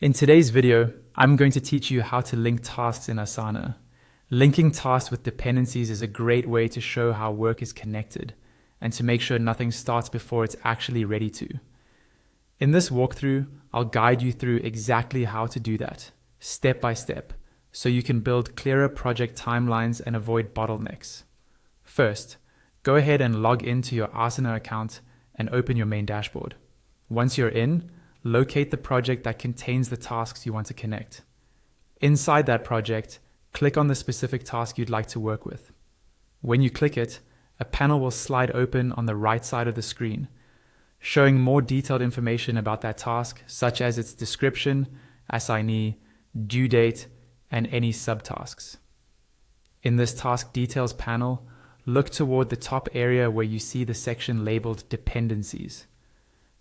In today's video, I'm going to teach you how to link tasks in Asana. Linking tasks with dependencies is a great way to show how work is connected and to make sure nothing starts before it's actually ready to. In this walkthrough, I'll guide you through exactly how to do that, step by step, so you can build clearer project timelines and avoid bottlenecks. First, go ahead and log into your Asana account and open your main dashboard. Once you're in, locate the project that contains the tasks you want to connect. Inside that project, click on the specific task you'd like to work with. When you click it, a panel will slide open on the right side of the screen, showing more detailed information about that task, such as its description, assignee, due date, and any subtasks. In this task details panel, look toward the top area where you see the section labeled Dependencies.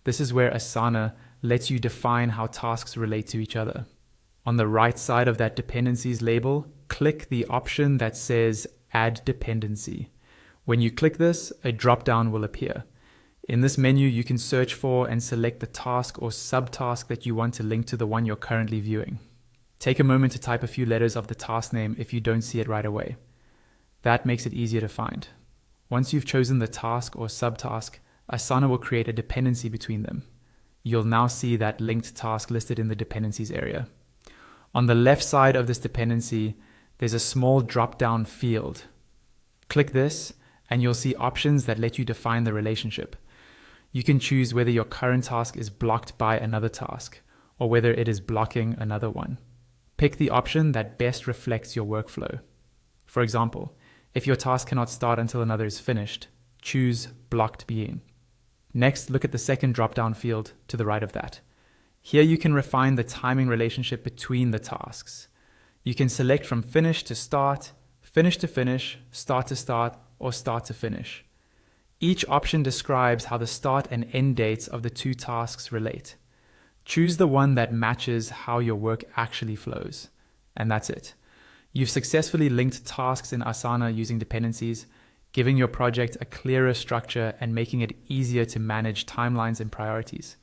This is where Asana lets you define how tasks relate to each other. On the right side of that dependencies label, click the option that says Add Dependency. When you click this, a drop-down will appear. In this menu, you can search for and select the task or subtask that you want to link to the one you're currently viewing. Take a moment to type a few letters of the task name if you don't see it right away. That makes it easier to find. Once you've chosen the task or subtask, Asana will create a dependency between them. You'll now see that linked task listed in the dependencies area. On the left side of this dependency, there's a small drop-down field. Click this, and you'll see options that let you define the relationship. You can choose whether your current task is blocked by another task, or whether it is blocking another one. Pick the option that best reflects your workflow. For example, if your task cannot start until another is finished, choose Blocked Being. Next, look at the second drop-down field to the right of that. Here you can refine the timing relationship between the tasks. You can select from finish to start, finish to finish, start to start, or start to finish. Each option describes how the start and end dates of the two tasks relate. Choose the one that matches how your work actually flows. And that's it. You've successfully linked tasks in Asana using dependencies, giving your project a clearer structure and making it easier to manage timelines and priorities.